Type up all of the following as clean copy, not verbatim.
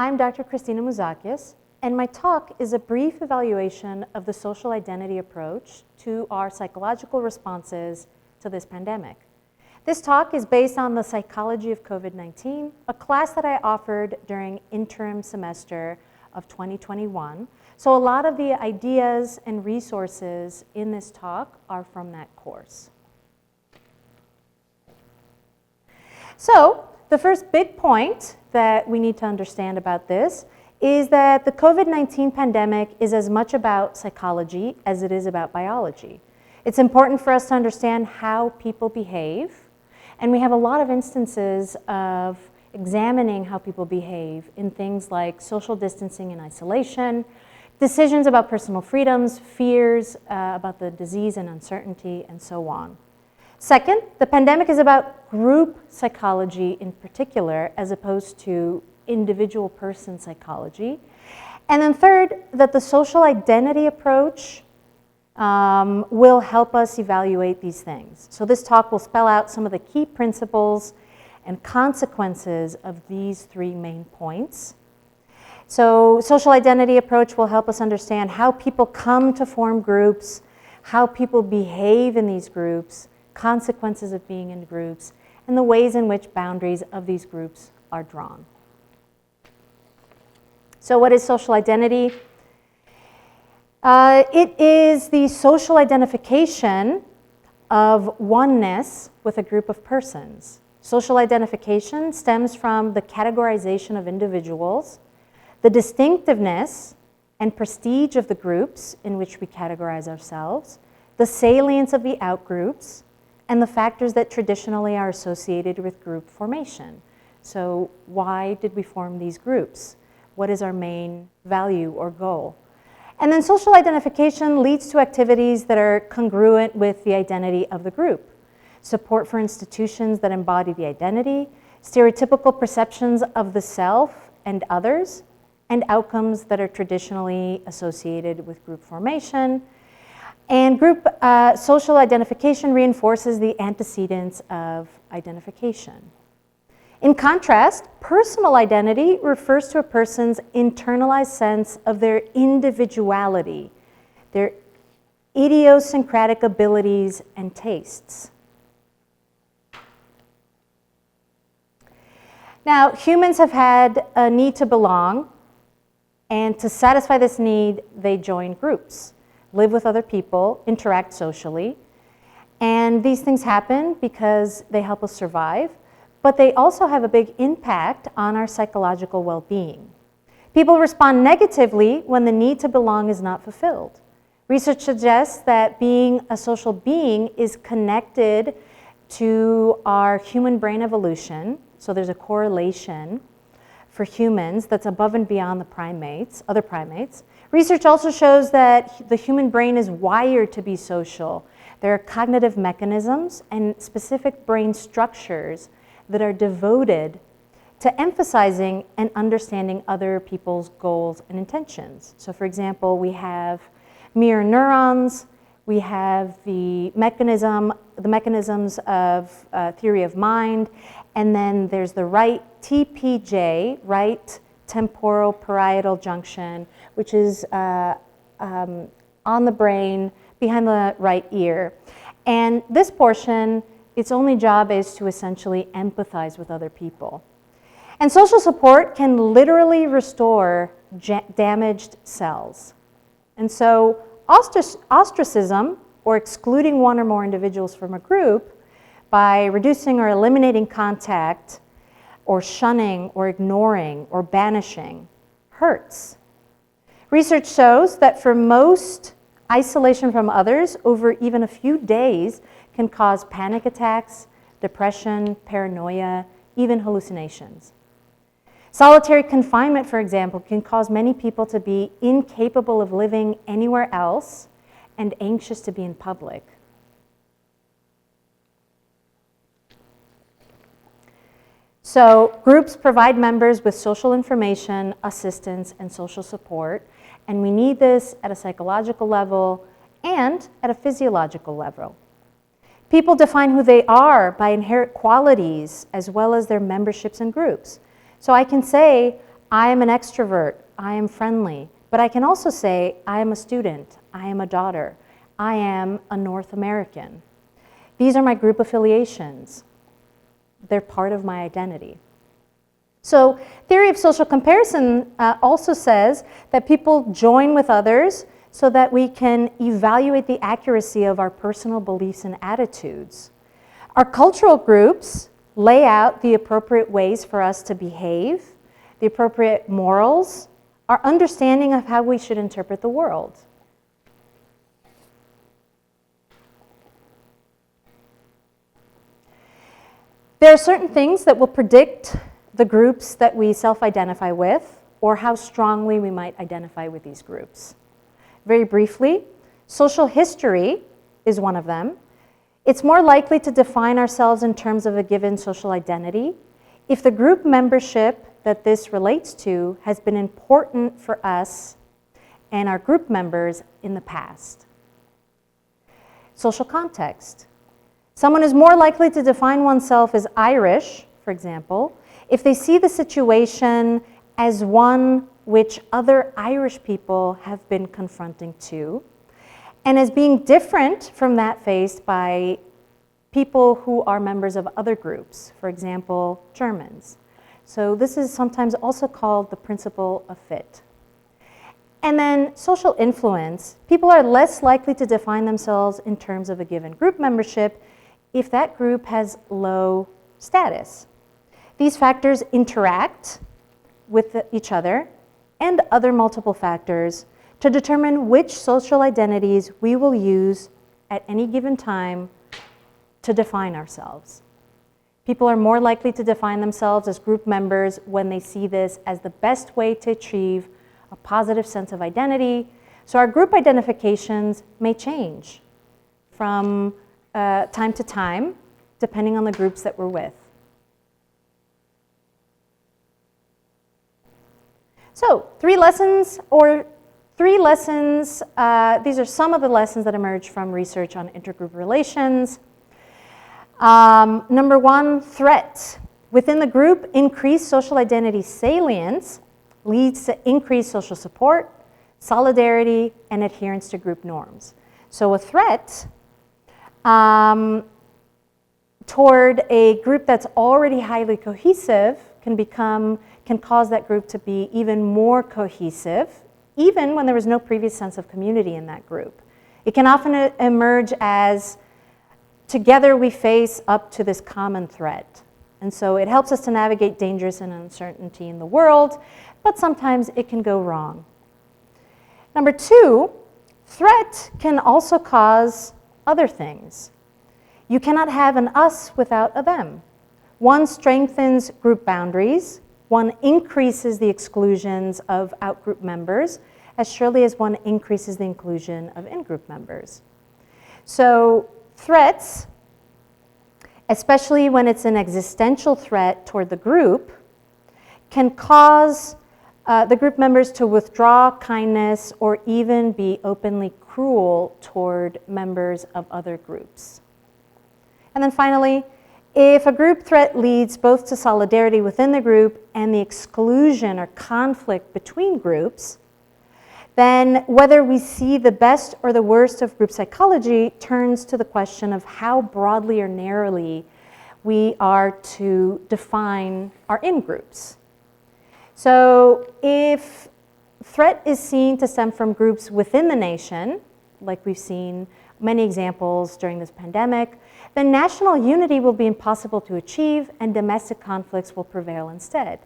I'm Dr. Kristina Mouzakis, and my talk is a brief evaluation of the social identity approach to our psychological responses to this pandemic. This talk is based on the psychology of COVID-19, a class that I offered during interim semester of 2021. So a lot of the ideas and resources in this talk are from that course. So the first big point that we need to understand about this is that the COVID-19 pandemic is as much about psychology as it is about biology. It's important for us to understand how people behave, and we have a lot of instances of examining how people behave in things like social distancing and isolation, decisions about personal freedoms, fears about the disease and uncertainty, and so on. Second, the pandemic is about group psychology in particular, as opposed to individual person psychology. And then third, that the social identity approach will help us evaluate these things. So this talk will spell out some of the key principles and consequences of these three main points. So social identity approach will help us understand how people come to form groups, how people behave in these groups, consequences of being in groups, and the ways in which boundaries of these groups are drawn. So what is social identity? It is the social identification of oneness with a group of persons. Social identification stems from the categorization of individuals, the distinctiveness and prestige of the groups in which we categorize ourselves, the salience of the outgroups, and the factors that traditionally are associated with group formation. So why did we form these groups? What is our main value or goal? And then social identification leads to activities that are congruent with the identity of the group. Support for institutions that embody the identity, stereotypical perceptions of the self and others, and outcomes that are traditionally associated with group formation. And group social identification reinforces the antecedents of identification. In contrast, personal identity refers to a person's internalized sense of their individuality, their idiosyncratic abilities and tastes. Now, humans have had a need to belong, and to satisfy this need, they join groups, live with other people, interact socially. And these things happen because they help us survive, but they also have a big impact on our psychological well-being. People respond negatively when the need to belong is not fulfilled. Research suggests that being a social being is connected to our human brain evolution, so there's a correlation for humans that's above and beyond the primates, other primates. Research also shows that the human brain is wired to be social. There are cognitive mechanisms and specific brain structures that are devoted to emphasizing and understanding other people's goals and intentions. So for example, we have mirror neurons, we have the mechanisms of theory of mind, and then there's the right TPJ, right temporal parietal junction, which is on the brain behind the right ear. And this portion, its only job is to essentially empathize with other people. And social support can literally restore damaged cells. And so ostracism, or excluding one or more individuals from a group by reducing or eliminating contact, or shunning, or ignoring, or banishing, hurts. Research shows that for most, isolation from others over even a few days can cause panic attacks, depression, paranoia, even hallucinations. Solitary confinement, for example, can cause many people to be incapable of living anywhere else and anxious to be in public. So groups provide members with social information, assistance, and social support, and we need this at a psychological level and at a physiological level. People define who they are by inherent qualities as well as their memberships in groups. So I can say, I am an extrovert, I am friendly, but I can also say I am a student, I am a daughter, I am a North American. These are my group affiliations. They're part of my identity. So theory of social comparison also says that people join with others so that we can evaluate the accuracy of our personal beliefs and attitudes. Our cultural groups lay out the appropriate ways for us to behave, the appropriate morals, our understanding of how we should interpret the world. There are certain things that will predict the groups that we self-identify with, or how strongly we might identify with these groups. Very briefly, social history is one of them. It's more likely to define ourselves in terms of a given social identity if the group membership that this relates to has been important for us and our group members in the past. Social context. Someone is more likely to define oneself as Irish, for example, if they see the situation as one which other Irish people have been confronting too, and as being different from that faced by people who are members of other groups, for example, Germans. So this is sometimes also called the principle of fit. And then social influence. People are less likely to define themselves in terms of a given group membership if that group has low status. These factors interact with each other and other multiple factors to determine which social identities we will use at any given time to define ourselves. People are more likely to define themselves as group members when they see this as the best way to achieve a positive sense of identity. So our group identifications may change from time to time, depending on the groups that we're with. So, three lessons, these are some of the lessons that emerge from research on intergroup relations. Number one, threat. Within the group, increased social identity salience leads to increased social support, solidarity, and adherence to group norms. So a threat toward a group that's already highly cohesive can cause that group to be even more cohesive, even when there was no previous sense of community in that group. It can often emerge as together we face up to this common threat. And so it helps us to navigate dangers and uncertainty in the world, but sometimes it can go wrong. Number two, threat can also cause other things. You cannot have an us without a them. One strengthens group boundaries. One increases the exclusions of out-group members as surely as one increases the inclusion of in-group members. So threats, especially when it's an existential threat toward the group, can cause the group members to withdraw kindness or even be openly cruel toward members of other groups. And then finally, if a group threat leads both to solidarity within the group and the exclusion or conflict between groups, then whether we see the best or the worst of group psychology turns to the question of how broadly or narrowly we are to define our in-groups. So if threat is seen to stem from groups within the nation, like we've seen many examples during this pandemic, then national unity will be impossible to achieve and domestic conflicts will prevail instead.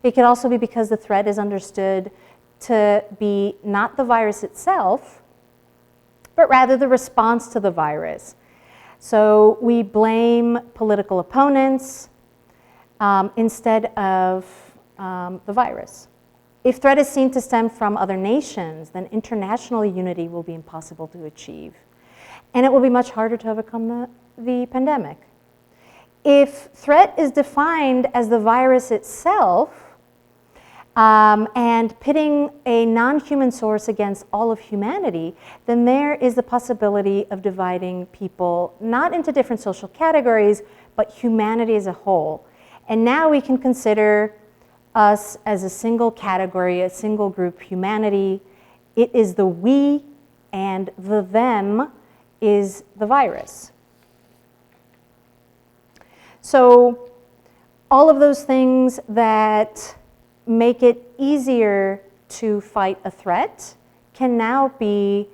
It could also be because the threat is understood to be not the virus itself, but rather the response to the virus. So we blame political opponents instead of the virus. If threat is seen to stem from other nations, then international unity will be impossible to achieve. And it will be much harder to overcome the pandemic. If threat is defined as the virus itself, and pitting a non-human source against all of humanity, then there is the possibility of dividing people not into different social categories, but humanity as a whole. And now we can consider us as a single category, a single group, humanity. It is the we, and the them is the virus. So all of those things that make it easier to fight a threat can now be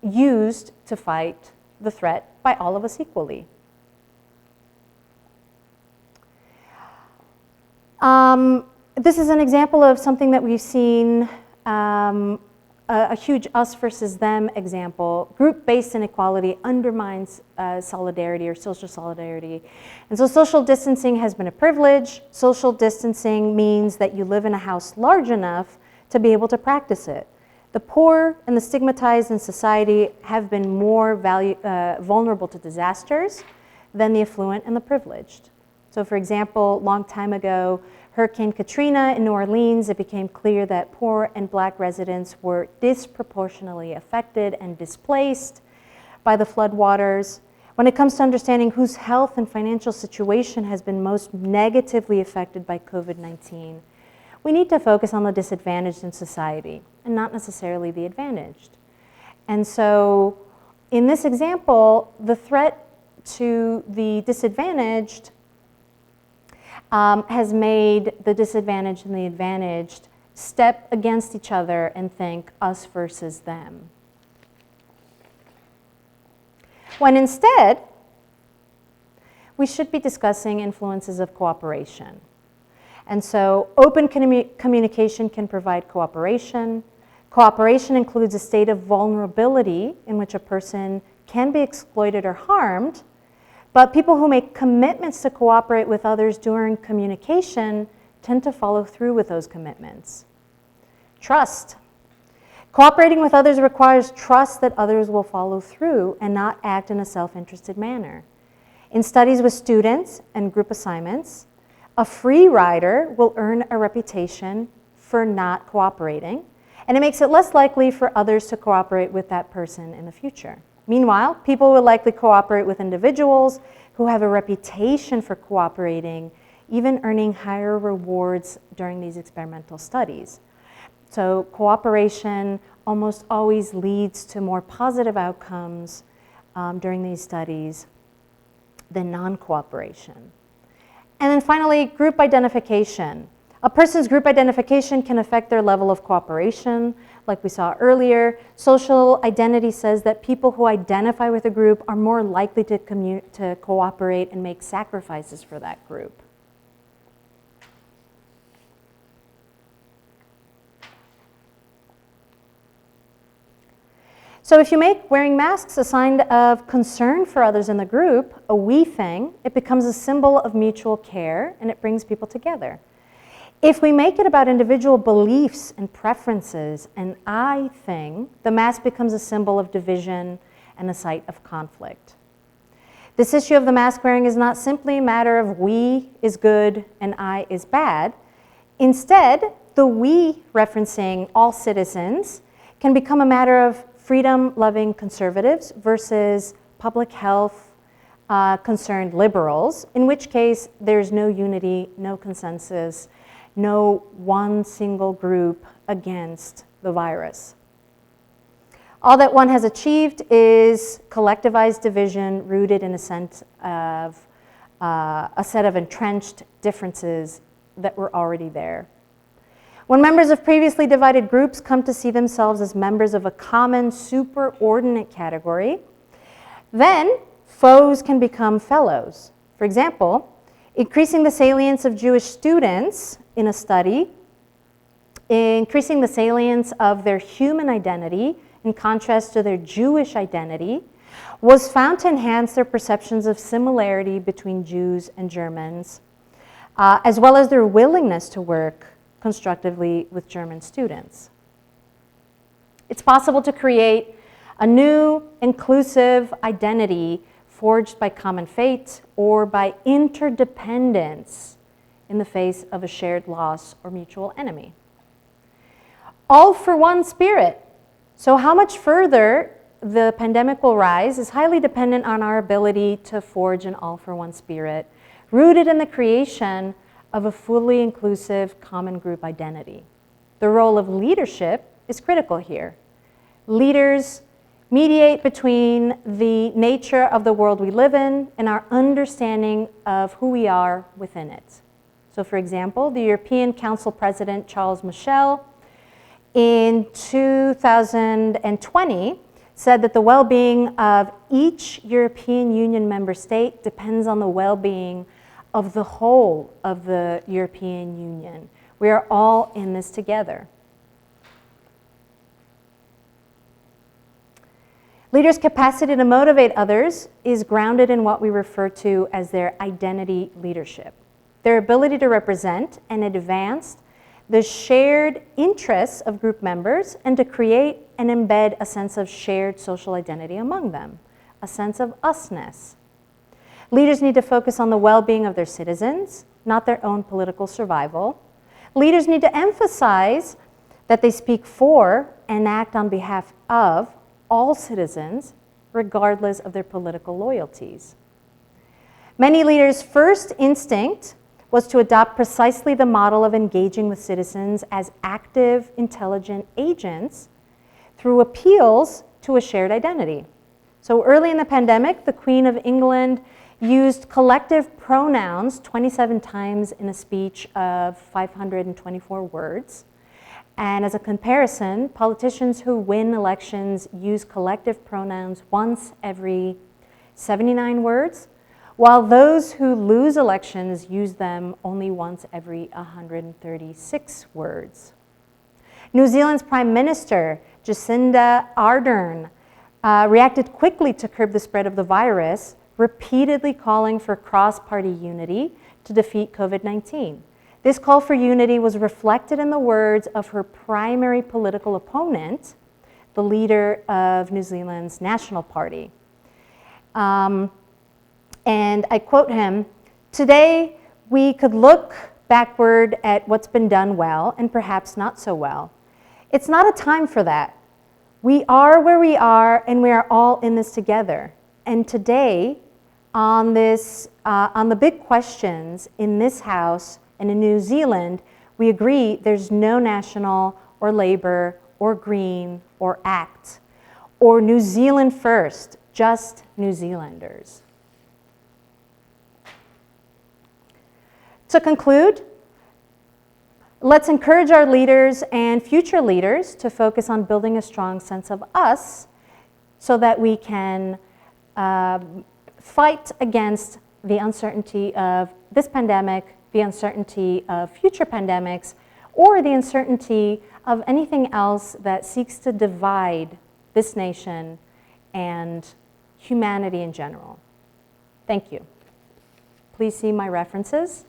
used to fight the threat by all of us equally. This is an example of something that we've seen, a huge us versus them example. Group-based inequality undermines solidarity or social solidarity. And so social distancing has been a privilege. Social distancing means that you live in a house large enough to be able to practice it. The poor and the stigmatized in society have been more vulnerable to disasters than the affluent and the privileged. So for example, a long time ago, Hurricane Katrina in New Orleans, it became clear that poor and black residents were disproportionately affected and displaced by the floodwaters. When it comes to understanding whose health and financial situation has been most negatively affected by COVID-19, we need to focus on the disadvantaged in society and not necessarily the advantaged. And so in this example, the threat to the disadvantaged has made the disadvantaged and the advantaged step against each other and think us versus them. When instead, we should be discussing influences of cooperation. And so open communication can provide cooperation. Cooperation includes a state of vulnerability in which a person can be exploited or harmed, but people who make commitments to cooperate with others during communication tend to follow through with those commitments. Trust. Cooperating with others requires trust that others will follow through and not act in a self-interested manner. In studies with students and group assignments, a free rider will earn a reputation for not cooperating, and it makes it less likely for others to cooperate with that person in the future. Meanwhile, people will likely cooperate with individuals who have a reputation for cooperating, even earning higher rewards during these experimental studies. So cooperation almost always leads to more positive outcomes during these studies than non-cooperation. And then finally, group identification. A person's group identification can affect their level of cooperation. Like we saw earlier, social identity says that people who identify with a group are more likely to cooperate and make sacrifices for that group. So if you make wearing masks a sign of concern for others in the group, a we thing, it becomes a symbol of mutual care and it brings people together. If we make it about individual beliefs and preferences, an I thing, the mask becomes a symbol of division and a site of conflict. This issue of the mask wearing is not simply a matter of we is good and I is bad. Instead, the we referencing all citizens can become a matter of freedom-loving conservatives versus public health concerned liberals, in which case there's no unity, no consensus, no one single group against the virus. All that one has achieved is collectivized division rooted in a sense of a set of entrenched differences that were already there. When members of previously divided groups come to see themselves as members of a common superordinate category, then foes can become fellows. For example, increasing the salience of Jewish students in a study, increasing the salience of their human identity in contrast to their Jewish identity, was found to enhance their perceptions of similarity between Jews and Germans, as well as their willingness to work constructively with German students. It's possible to create a new, inclusive identity forged by common fate or by interdependence in the face of a shared loss or mutual enemy. All for one spirit. So how much further the pandemic will rise is highly dependent on our ability to forge an all for one spirit, rooted in the creation of a fully inclusive common group identity. The role of leadership is critical here. Leaders mediate between the nature of the world we live in and our understanding of who we are within it. So for example, the European Council President Charles Michel in 2020 said that the well-being of each European Union member state depends on the well-being of the whole of the European Union. We are all in this together. Leaders' capacity to motivate others is grounded in what we refer to as their identity leadership. Their ability to represent and advance the shared interests of group members and to create and embed a sense of shared social identity among them, a sense of usness. Leaders need to focus on the well-being of their citizens, not their own political survival. Leaders need to emphasize that they speak for and act on behalf of all citizens, regardless of their political loyalties. Many leaders' first instinct was to adopt precisely the model of engaging with citizens as active, intelligent agents through appeals to a shared identity. So early in the pandemic, the Queen of England used collective pronouns 27 times in a speech of 524 words. And as a comparison, politicians who win elections use collective pronouns once every 79 words, while those who lose elections use them only once every 136 words. New Zealand's Prime Minister, Jacinda Ardern, reacted quickly to curb the spread of the virus, repeatedly calling for cross-party unity to defeat COVID-19. This call for unity was reflected in the words of her primary political opponent, the leader of New Zealand's National Party. And I quote him, "Today we could look backward at what's been done well and perhaps not so well. It's not a time for that. We are where we are and we are all in this together. And today on the big questions in this House and in New Zealand, we agree there's no national or Labour or Green or ACT or New Zealand first, just New Zealanders." To conclude, let's encourage our leaders and future leaders to focus on building a strong sense of us so that we can fight against the uncertainty of this pandemic, the uncertainty of future pandemics, or the uncertainty of anything else that seeks to divide this nation and humanity in general. Thank you. Please see my references.